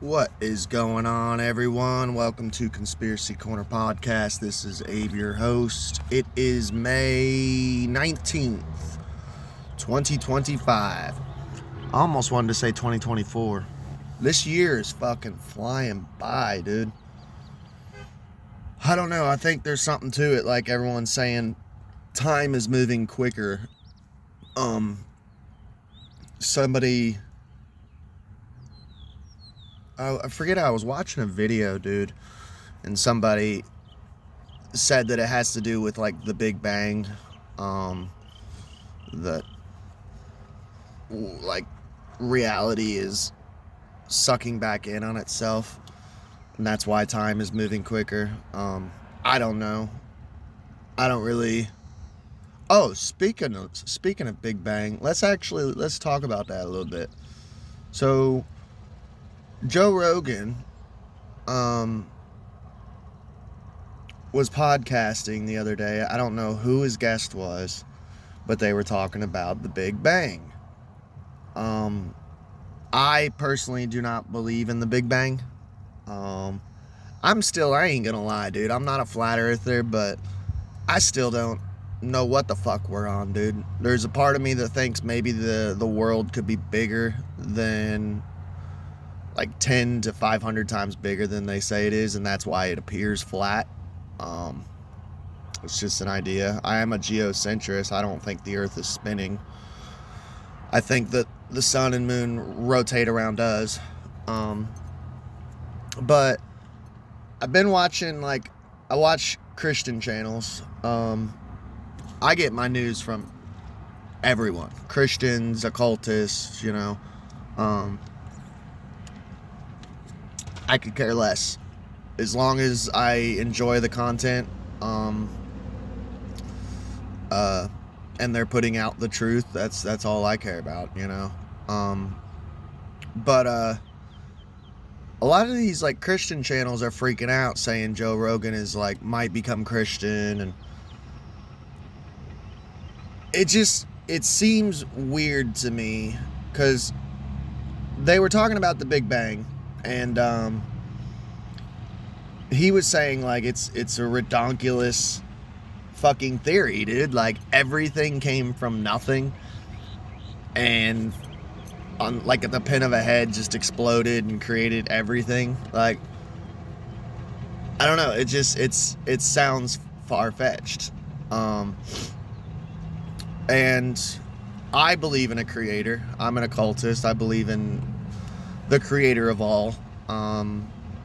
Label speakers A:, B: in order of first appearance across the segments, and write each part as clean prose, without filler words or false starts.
A: What is going on, everyone? Welcome to Conspiracy Corner Podcast. This is Abe, your host. It is May 19th, 2025. I almost wanted to say 2024. This year is fucking flying by, dude. I don't know. I think there's something to it. Like everyone's saying, time is moving quicker. Somebody... I forget, I was watching a video, dude, and somebody said that it has to do with, like, the Big Bang, that, like, reality is sucking back in on itself, and that's why time is moving quicker. I don't know. I don't really... Oh, speaking of Big Bang, let's talk about that a little bit. So... Joe Rogan was podcasting the other day. I don't know who his guest was, but they were talking about the Big Bang. I personally do not believe in the Big Bang. I ain't gonna lie, dude. I'm not a flat earther, but I still don't know what the fuck we're on, dude. There's a part of me that thinks maybe the world could be bigger than... like 10 to 500 times bigger than they say it is, and that's why it appears flat. It's just an idea. I am a geocentrist. I don't think the earth is spinning. I think that the sun and moon rotate around us. But I've been watching, I watch Christian channels. I get my news from everyone. Christians, occultists, I could care less. As long as I enjoy the content, and they're putting out the truth, that's all I care about, But a lot of these, Christian channels are freaking out, saying Joe Rogan is, might become Christian, and it seems weird to me, because they were talking about the Big Bang, and he was saying it's a redonkulous fucking theory, dude. Everything came from nothing, and on at the pin of a head just exploded and created everything. I don't know. It sounds far-fetched. And I believe in a creator. I'm an occultist. I believe in the creator of all.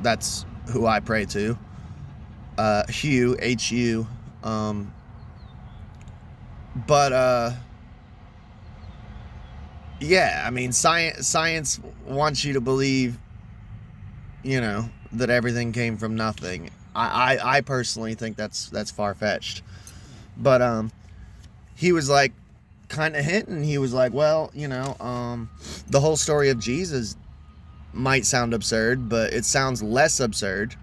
A: That's who I pray to. Hugh, H-U. Yeah, I mean, science wants you to believe, that everything came from nothing. I personally think that's far-fetched. But, he was kind of hinting. He was well, the whole story of Jesus might sound absurd, but it sounds less absurd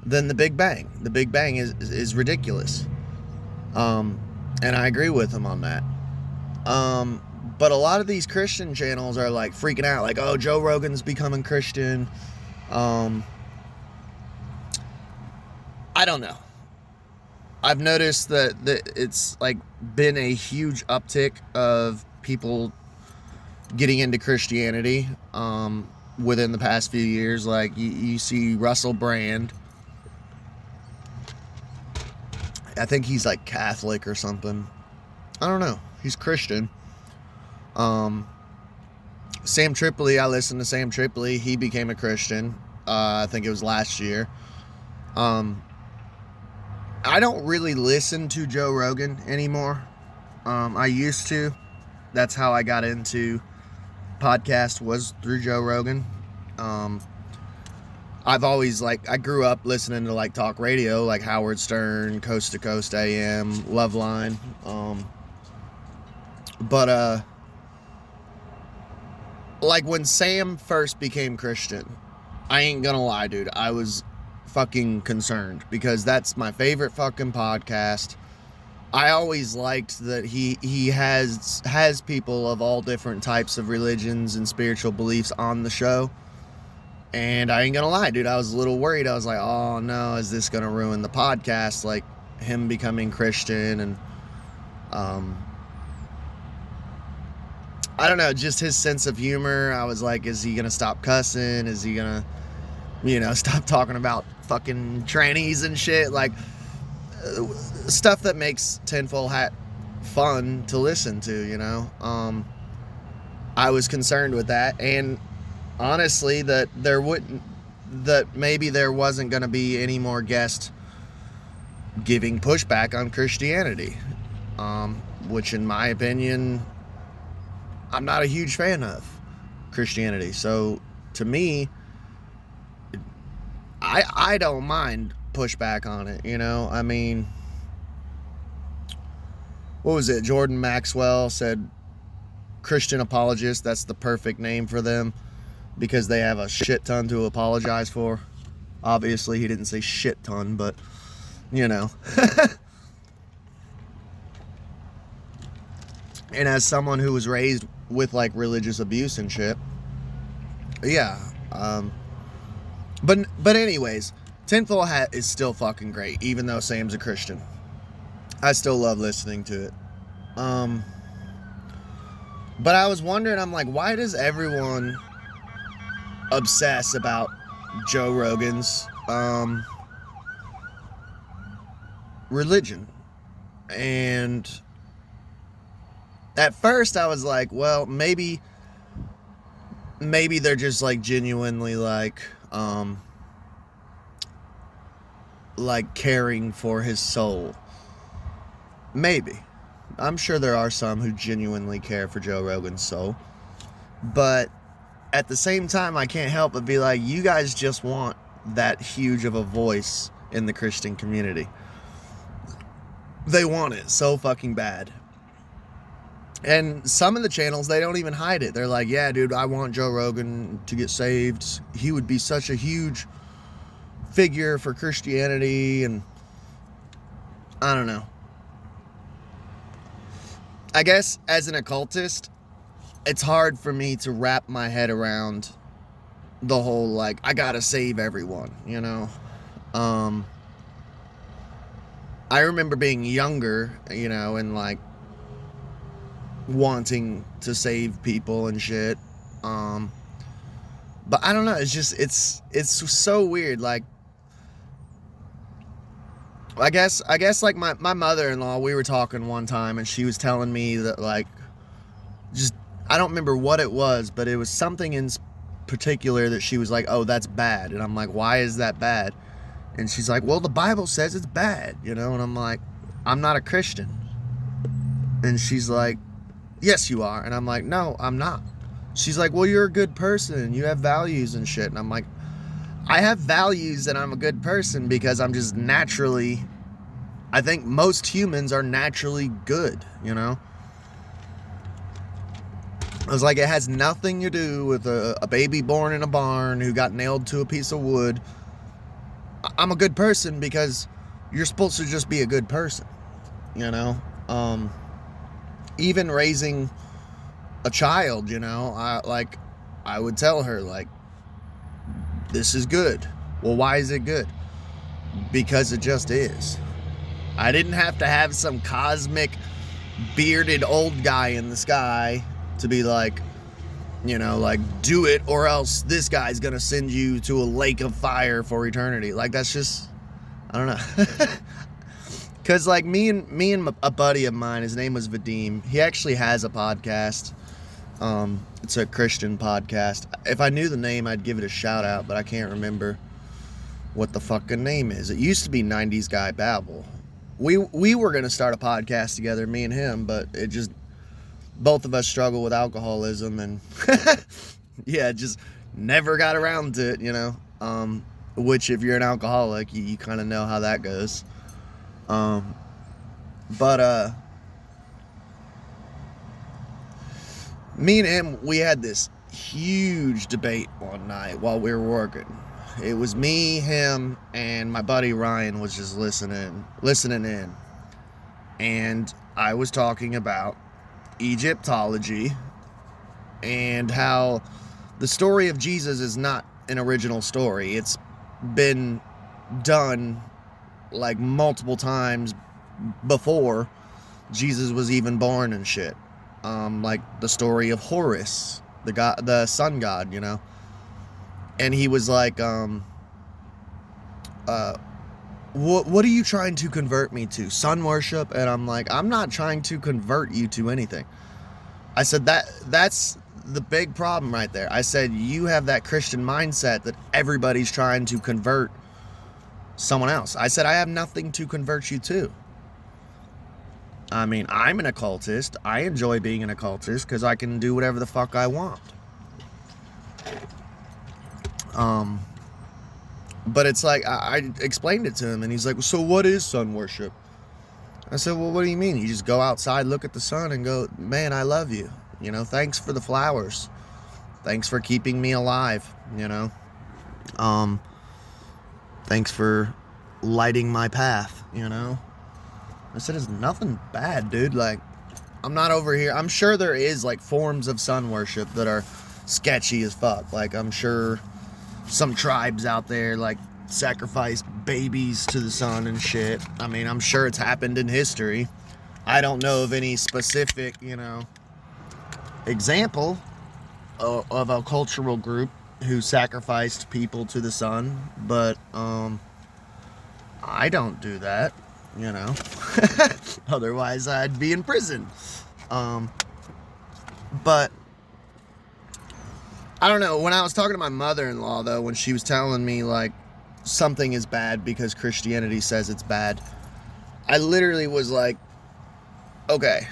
A: than the Big Bang. The Big Bang is ridiculous. And I agree with him on that. But a lot of these Christian channels are freaking out, oh, Joe Rogan's becoming Christian. I don't know. I've noticed that it's been a huge uptick of people getting into Christianity within the past few years. You see Russell Brand. I think he's Catholic or something. I don't know. He's Christian. Sam Tripoli, I listened to Sam Tripoli. He became a Christian. I think it was last year. I don't really listen to Joe Rogan anymore. I used to. That's how I got into podcast, was through Joe Rogan. I've always I grew up listening to talk radio, Howard Stern, Coast to Coast AM, Loveline. But when Sam first became Christian, I ain't gonna lie, dude, I was fucking concerned, because that's my favorite fucking podcast. I always liked that he has people of all different types of religions and spiritual beliefs on the show. And I ain't gonna lie, dude, I was a little worried. I was like, oh no, is this gonna ruin the podcast? Like him becoming Christian and I don't know, just his sense of humor. I was like, is he gonna stop cussing? Is he gonna, stop talking about fucking trannies and shit? Like, stuff that makes Tinfoil Hat fun to listen to, I was concerned with that. And honestly, that maybe there wasn't gonna be any more guests giving pushback on Christianity. Which in my opinion, I'm not a huge fan of Christianity. So to me, I don't mind pushback on it, I mean, what was it? Jordan Maxwell said Christian apologists, that's the perfect name for them because they have a shit ton to apologize for. Obviously, he didn't say shit ton, but, And as someone who was raised with like religious abuse and shit, yeah. But anyways, Tinfoil Hat is still fucking great, even though Sam's a Christian. I still love listening to it. But I was wondering, I'm like, why does everyone obsess about Joe Rogan's religion? And at first I was like, well, maybe they're just like genuinely like caring for his soul. Maybe. I'm sure there are some who genuinely care for Joe Rogan's soul. But at the same time, I can't help but be like, you guys just want that huge of a voice in the Christian community. They want it so fucking bad. And some of the channels, they don't even hide it. They're like, yeah, dude, I want Joe Rogan to get saved. He would be such a huge figure for Christianity. And I don't know. I guess as an occultist, it's hard for me to wrap my head around the whole, like, I gotta save everyone, I remember being younger, and like wanting to save people and shit. But I don't know, it's just, it's so weird. Like, I guess like my mother-in-law, we were talking one time and she was telling me that like, just, I don't remember what it was, but it was something in particular that she was like, oh, that's bad. And I'm like, why is that bad? And she's like, well, the Bible says it's bad, and I'm like, I'm not a Christian. And she's like, yes, you are. And I'm like, no, I'm not. She's like, well, you're a good person. You have values and shit. And I'm like, I have values and I'm a good person because I'm just naturally, I think most humans are naturally good, I was like, it has nothing to do with a baby born in a barn who got nailed to a piece of wood. I'm a good person because you're supposed to just be a good person, even raising a child, I would tell her, like, this is good. Well, why is it good? Because it just is. I didn't have to have some cosmic bearded old guy in the sky to be like, like, do it or else this guy's gonna send you to a lake of fire for eternity. Like, that's just, I don't know. Because like me and a buddy of mine, his name was Vadim. He actually has a podcast. It's a Christian podcast. If I knew the name, I'd give it a shout out, but I can't remember what the fucking name is. It used to be 90s Guy Babble. We were gonna start a podcast together, me and him, but it just, both of us struggle with alcoholism and yeah, just never got around to it, which if you're an alcoholic, you kind of know how that goes. But me and him, we had this huge debate one night while we were working. It was me, him, and my buddy Ryan was just listening in. And I was talking about Egyptology and how the story of Jesus is not an original story. It's been done like multiple times before Jesus was even born and shit. Like the story of Horus, the sun god, you know. And he was like, what are you trying to convert me to? Sun worship? And I'm like, I'm not trying to convert you to anything. I said that's the big problem right there. I said, you have that Christian mindset that everybody's trying to convert someone else. I said, I have nothing to convert you to. I mean, I'm an occultist. I enjoy being an occultist because I can do whatever the fuck I want. But it's like, I explained it to him, and he's like, so what is sun worship? I said, well, what do you mean? You just go outside, look at the sun, and go, man, I love you. You know, thanks for the flowers. Thanks for keeping me alive, you know. Thanks for lighting my path, you know. I said, it's nothing bad, dude. Like, I'm not over here. I'm sure there is, like, forms of sun worship that are sketchy as fuck. Like, I'm sure some tribes out there, like, sacrifice babies to the sun and shit. I mean, I'm sure it's happened in history. I don't know of any specific, you know, example of a cultural group who sacrificed people to the sun, but I don't do that, you know. Otherwise I'd be in prison. But I don't know, when I was talking to my mother-in-law, though, when she was telling me, like, something is bad because Christianity says it's bad, I literally was like, okay,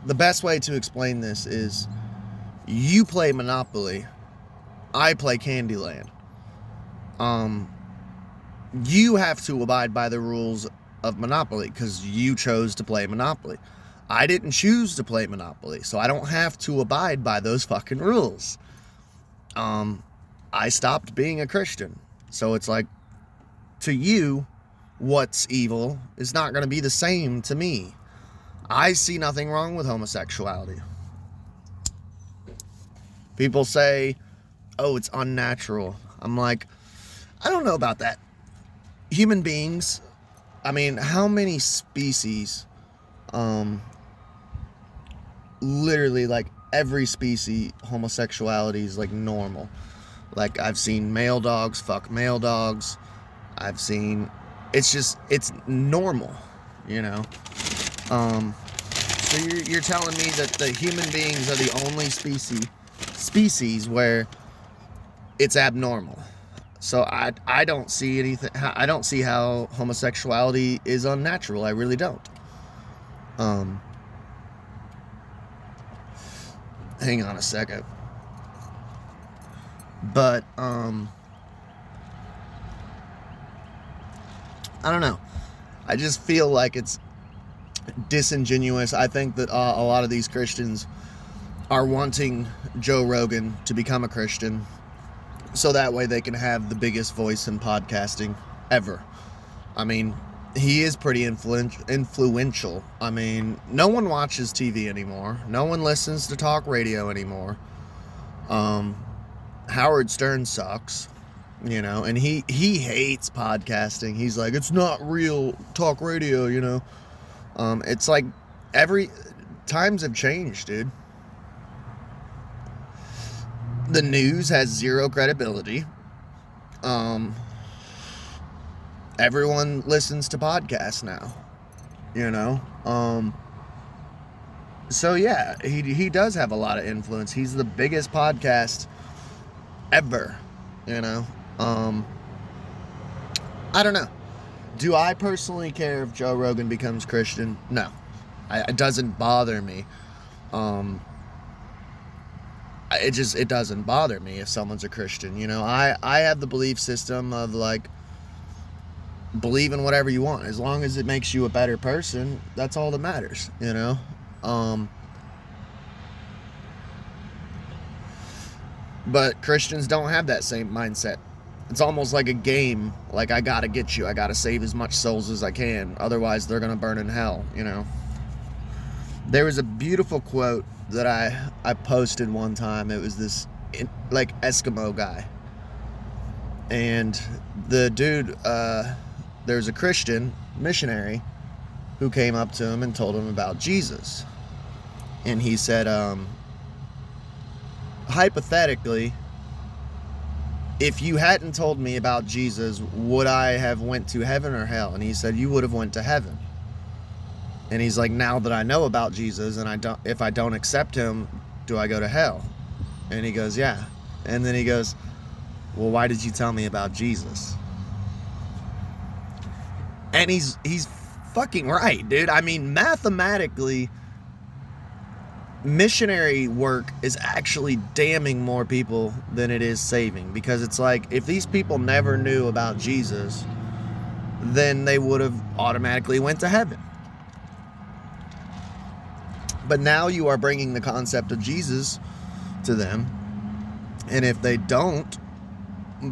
A: the best way to explain this is you play Monopoly, I play Candyland. You have to abide by the rules of Monopoly because you chose to play Monopoly. I didn't choose to play Monopoly, so I don't have to abide by those fucking rules. I stopped being a Christian. So it's like, to you, what's evil is not going to be the same to me. I see nothing wrong with homosexuality. People say, oh, it's unnatural. I'm like, I don't know about that. Human beings, I mean, how many species, literally, like, every species, homosexuality is, like, normal. Like, I've seen male dogs fuck male dogs. I've seen, it's normal, you know? So you're telling me that the human beings are the only species where it's abnormal. So I don't see anything, I don't see how homosexuality is unnatural. I really don't. Hang on a second. But, I don't know. I just feel like it's disingenuous. I think that a lot of these Christians are wanting Joe Rogan to become a Christian so that way they can have the biggest voice in podcasting ever. I mean, he is pretty influential. I mean, no one watches TV anymore. No one listens to talk radio anymore. Howard Stern sucks, you know, and he hates podcasting. He's like, it's not real talk radio, you know. It's like times have changed, dude. The news has zero credibility. Everyone listens to podcasts now, you know. So yeah, he does have a lot of influence. He's the biggest podcast ever, you know. I don't know. Do I personally care if Joe Rogan becomes Christian? No. It doesn't bother me. It doesn't bother me if someone's a Christian, you know. I have the belief system of, like, believe in whatever you want. As long as it makes you a better person, that's all that matters, you know. But Christians don't have that same mindset. It's almost like a game. Like, I gotta get you. I gotta save as much souls as I can. Otherwise, they're gonna burn in hell, you know. There was a beautiful quote that I posted one time. It was this, like, Eskimo guy. And the dude, there's a Christian missionary who came up to him and told him about Jesus. And he said, hypothetically, if you hadn't told me about Jesus, would I have went to heaven or hell? And he said, you would have went to heaven. And he's like, now that I know about Jesus, and if I don't accept him, do I go to hell? And he goes, yeah. And then he goes, well, why did you tell me about Jesus? And he's fucking right, dude. I mean, mathematically, missionary work is actually damning more people than it is saving, because it's like, if these people never knew about Jesus, then they would have automatically went to heaven. But now you are bringing the concept of Jesus to them, and if they don't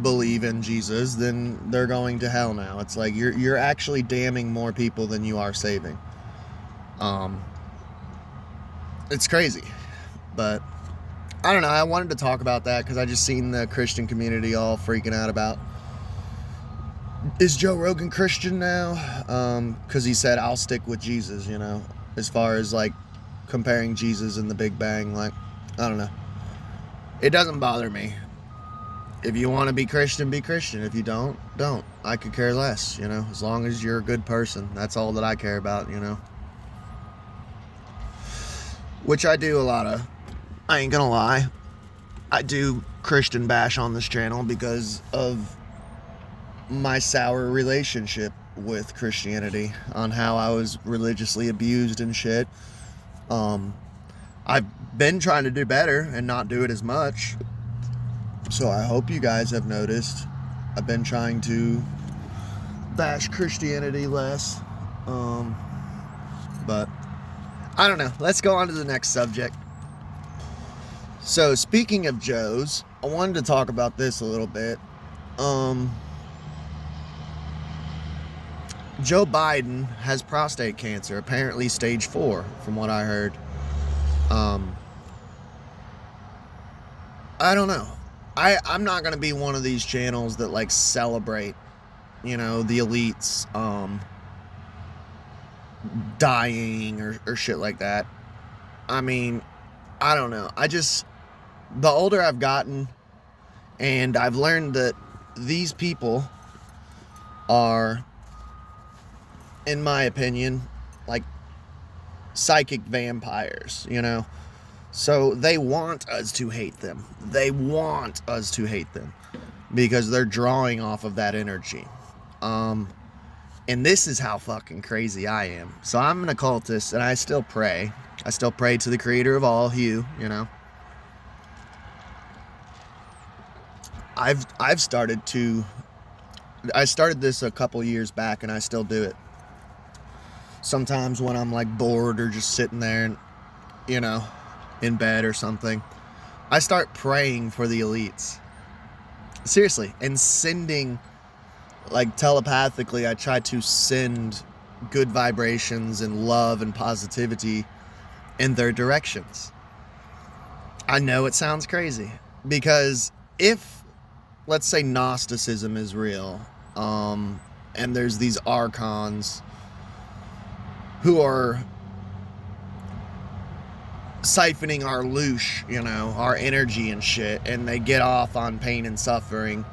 A: believe in Jesus, then they're going to hell now. It's like you're actually damning more people than you are saving. It's crazy, but I don't know. I wanted to talk about that because I just seen the Christian community all freaking out about, is Joe Rogan Christian now? Because he said, I'll stick with Jesus, you know, as far as like comparing Jesus and the Big Bang. Like, I don't know. It doesn't bother me. If you want to be Christian, be Christian. If you don't. I could care less, you know, as long as you're a good person. That's all that I care about, you know. Which I do a lot of. I ain't gonna lie. I do Christian bash on this channel because of my sour relationship with Christianity, on how I was religiously abused and shit. I've been trying to do better and not do it as much. So I hope you guys have noticed I've been trying to bash Christianity less. But I don't know. Let's go on to the next subject. So speaking of Joes, I wanted to talk about this a little bit. Joe Biden has prostate cancer, apparently stage 4, from what I heard. I don't know. I'm not going to be one of these channels that like celebrate, you know, the elites dying or shit like that. I mean, I don't know. The older I've gotten, and I've learned that these people are, in my opinion, like psychic vampires, you know? So they want us to hate them. They want us to hate them because they're drawing off of that energy. And this is how fucking crazy I am. So I'm an occultist, and I still pray. I still pray to the creator of all, you know. I started this a couple years back, and I still do it. Sometimes when I'm like bored or just sitting there and, you know, in bed or something, I start praying for the elites. Seriously. And sending, like telepathically, I try to send good vibrations and love and positivity in their directions. I know it sounds crazy, because if, let's say, Gnosticism is real, and there's these archons who are siphoning our loosh, you know, our energy and shit, and they get off on pain and suffering,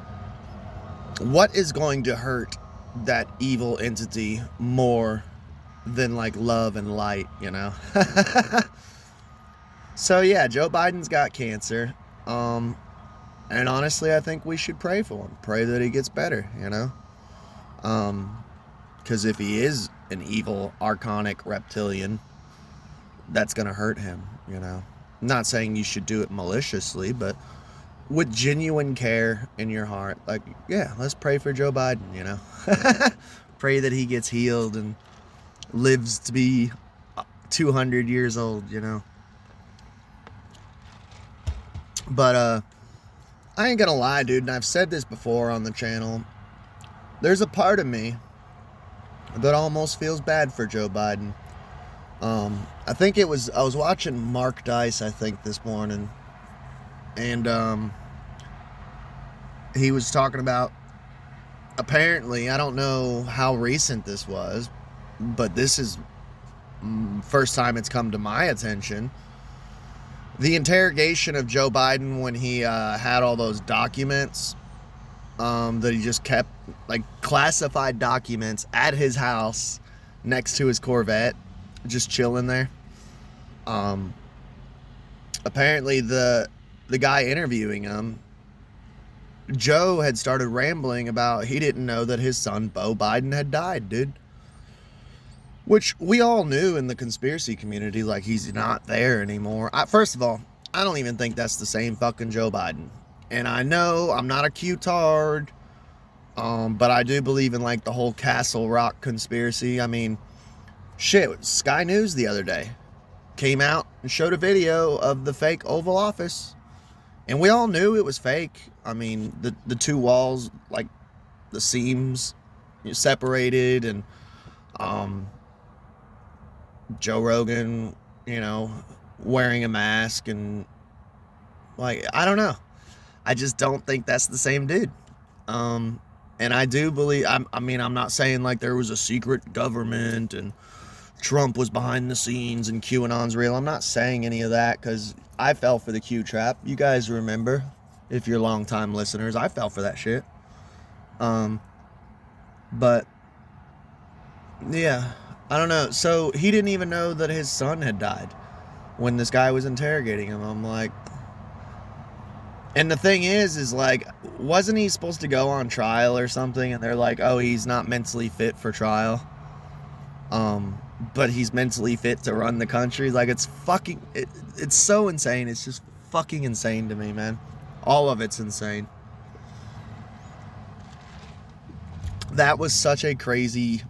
A: what is going to hurt that evil entity more than like love and light, you know? So yeah, Joe Biden's got cancer, and honestly I think we should pray for him, pray that he gets better, you know, because if he is an evil archonic reptilian, that's gonna hurt him, you know. I'm not saying you should do it maliciously, but with genuine care in your heart, like, yeah, let's pray for Joe Biden, you know. Pray that he gets healed and lives to be 200 years old, you know. But I ain't gonna lie, dude, and I've said this before on the channel, there's a part of me that almost feels bad for Joe Biden. I think I was watching Mark Dice, I think, this morning, and he was talking about, apparently, I don't know how recent this was, but this is first time it's come to my attention. The interrogation of Joe Biden when he had all those documents that he just kept, like classified documents at his house next to his Corvette, just chilling there. Apparently the guy interviewing him, Joe, had started rambling about he didn't know that his son Beau Biden had died, dude. Which we all knew in the conspiracy community, like he's not there anymore. First of all, I don't even think that's the same fucking Joe Biden. And I know I'm not a Q-tard, but I do believe in like the whole Castle Rock conspiracy. I mean, shit, Sky News the other day came out and showed a video of the fake Oval Office. And we all knew it was fake. I mean, the two walls, like the seams separated, and Joe Rogan, wearing a mask, and like, I don't know. I just don't think that's the same dude. And I do believe, I'm not saying like there was a secret government and Trump was behind the scenes and QAnon's real. I'm not saying any of that, because I fell for the Q trap. You guys remember, if you're longtime listeners, I fell for that shit. But yeah, I don't know. So he didn't even know that his son had died when this guy was interrogating him. I'm like, and the thing is like, wasn't he supposed to go on trial or something? And they're like, oh, he's not mentally fit for trial. But he's mentally fit to run the country. Like, it's so insane. It's just fucking insane to me, man. All of it's insane. That was such a crazy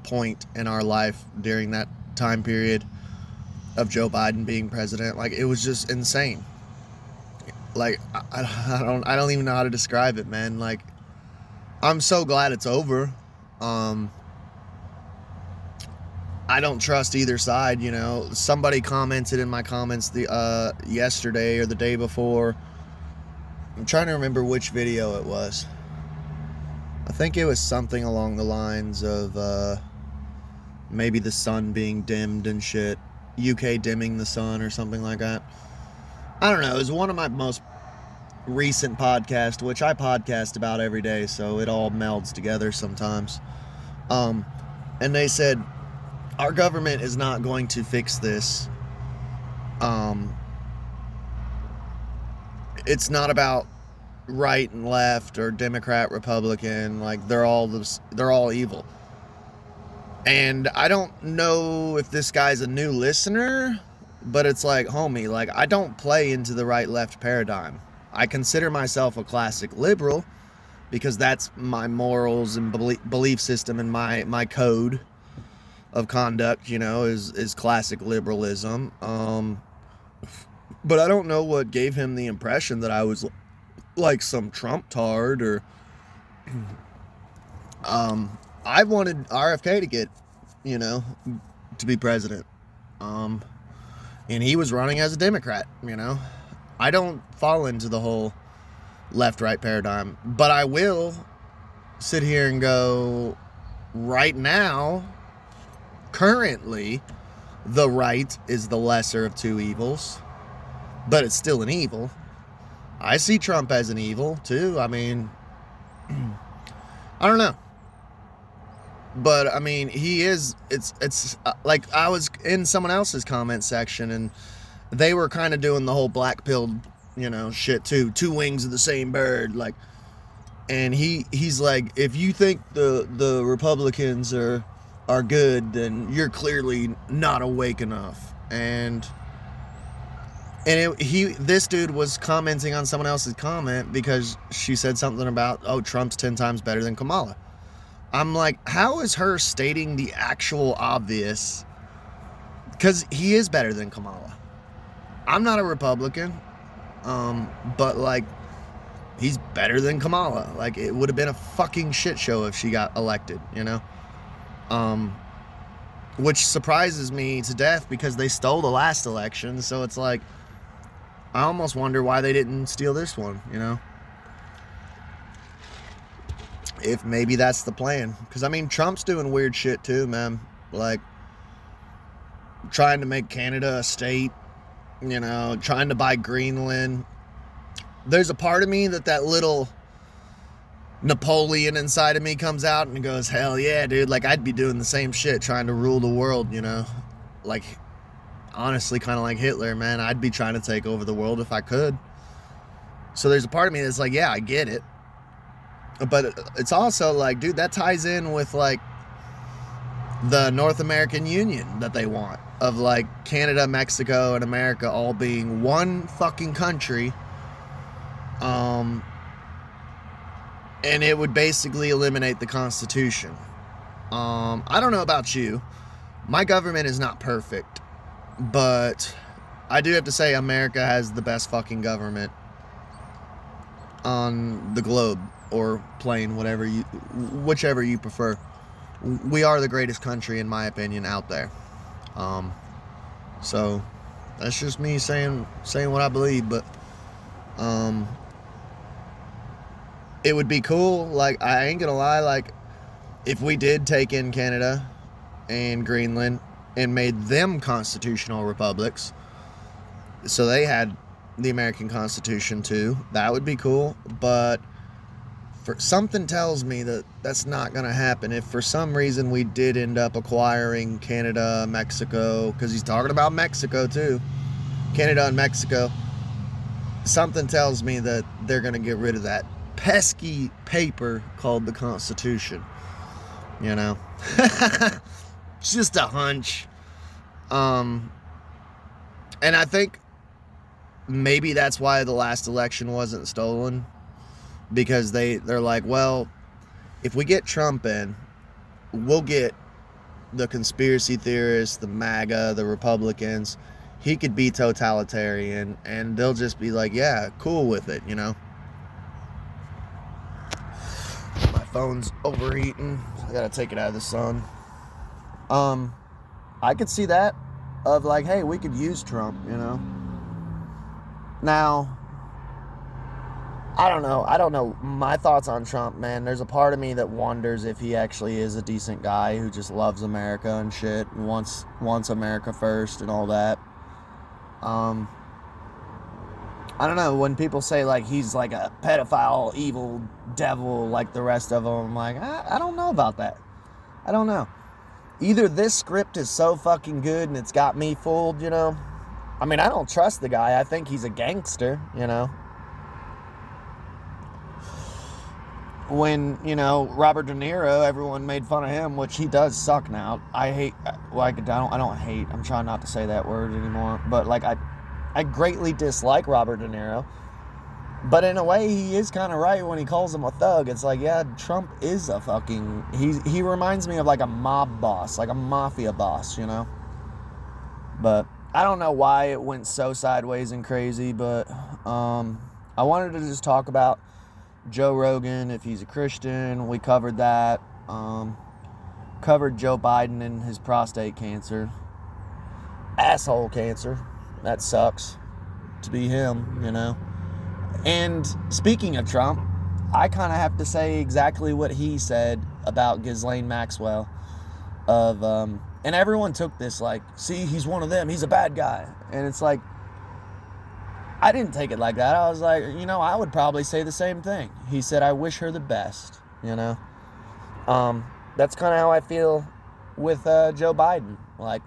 A: point in our life during that time period of Joe Biden being president. Like, it was just insane. Like, I don't even know how to describe it, man. Like, I'm so glad it's over. I don't trust either side, Somebody commented in my comments yesterday or the day before. I'm trying to remember which video it was. I think it was something along the lines of maybe the sun being dimmed and shit. UK dimming the sun or something like that. I don't know. It was one of my most recent podcasts, which I podcast about every day, so it all melds together sometimes. And they said, our government is not going to fix this. It's not about right and left or Democrat, Republican. Like, they're all evil. And I don't know if this guy's a new listener, but it's like, homie, like, I don't play into the right-left paradigm. I consider myself a classic liberal because that's my morals and belief system, and my code of conduct, is classic liberalism. But I don't know what gave him the impression that I was like some Trump tard, or I wanted RFK to get, to be president. And he was running as a Democrat, I don't fall into the whole left-right paradigm, but I will sit here and go, right now, currently, the right is the lesser of two evils, but it's still an evil. I see Trump as an evil, too. I mean, I don't know. But, I mean, he is, it's like, I was in someone else's comment section, and they were kind of doing the whole black pilled, shit, too. Two wings of the same bird, like, and he's like, if you think the Republicans are good, then you're clearly not awake enough. And this dude was commenting on someone else's comment because she said something about, oh, Trump's 10 times better than Kamala. I'm like, how is her stating the actual obvious? Because he is better than Kamala. I'm not a Republican, but like, he's better than Kamala. Like, it would have been a fucking shit show if she got elected, which surprises me to death because they stole the last election. So it's like, I almost wonder why they didn't steal this one, if maybe that's the plan. Because, I mean, Trump's doing weird shit too, man. Like, trying to make Canada a state, you know, trying to buy Greenland. There's a part of me that little Napoleon inside of me comes out and goes, hell yeah, dude. Like, I'd be doing the same shit, trying to rule the world, you know. Like, honestly, kind of like Hitler, man. I'd be trying to take over the world if I could. So there's a part of me that's like, yeah, I get it. But it's also like, dude, that ties in with, like, the North American Union that they want. Of, like, Canada, Mexico, and America all being one fucking country. And it would basically eliminate the Constitution. I don't know about you. My government is not perfect. But I do have to say America has the best fucking government on the globe, or plane, whichever you prefer. We are the greatest country, in my opinion, out there. So that's just me saying what I believe. But it would be cool. Like, I ain't gonna lie. Like, if we did take in Canada and Greenland and made them constitutional republics, so they had the American Constitution too, that would be cool. But something tells me that that's not going to happen. If for some reason we did end up acquiring Canada, Mexico, because he's talking about Mexico too, Canada and Mexico, something tells me that they're going to get rid of that pesky paper called the Constitution, you know. It's just a hunch. And I think maybe that's why the last election wasn't stolen, because they're like, well, if we get Trump in, we'll get the conspiracy theorists, the MAGA, the Republicans. He could be totalitarian, and they'll just be like, yeah, cool with it, you know. My phone's overheating. I gotta take it out of the sun. I could see that, of like, hey, we could use Trump, you know. Now, I don't know my thoughts on Trump, man. There's a part of me that wonders if he actually is a decent guy who just loves America and shit, and wants America first and all that. I don't know, when people say, like, he's like a pedophile, evil devil like the rest of them, I'm like, I don't know about that. I don't know. Either this script is so fucking good and it's got me fooled, you know. I mean, I don't trust the guy. I think he's a gangster, you know. When, you know, Robert De Niro, everyone made fun of him, which he does suck now. I don't hate. I'm trying not to say that word anymore. But, like, I greatly dislike Robert De Niro. But in a way, he is kind of right when he calls him a thug. It's like, yeah, Trump is a fucking... He reminds me of, like, a mob boss, like a mafia boss, you know? But I don't know why it went so sideways and crazy, but I wanted to just talk about Joe Rogan, if he's a Christian. We covered that. Covered Joe Biden and his prostate cancer. Asshole cancer. That sucks to be him, you know? And speaking of Trump, I kind of have to say exactly what he said about Ghislaine Maxwell. And everyone took this like, see, he's one of them. He's a bad guy. And it's like, I didn't take it like that. I was like, you know, I would probably say the same thing. He said, I wish her the best, you know? That's kind of how I feel with Joe Biden. Like,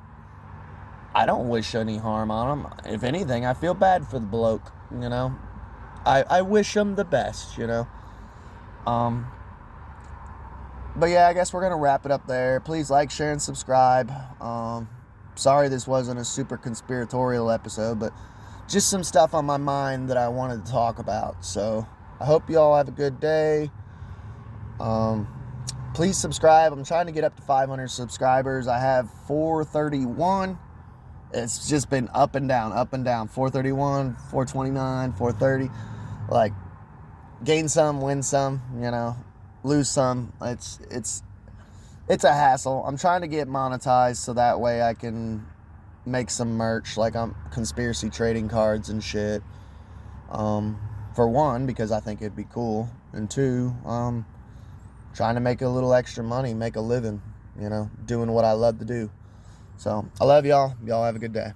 A: I don't wish any harm on him. If anything, I feel bad for the bloke, you know? I wish him the best, you know? But yeah, I guess we're going to wrap it up there. Please like, share, and subscribe. Sorry this wasn't a super conspiratorial episode, but just some stuff on my mind that I wanted to talk about. So I hope you all have a good day. Please subscribe. I'm trying to get up to 500 subscribers. I have 431. It's just been up and down, 431, 429, 430. Like, gain some, win some, you know, lose some. It's a hassle. I'm trying to get monetized so that way I can make some merch, like conspiracy trading cards and shit. For one, because I think it'd be cool, and two, trying to make a little extra money, make a living, doing what I love to do. So I love y'all. Y'all have a good day.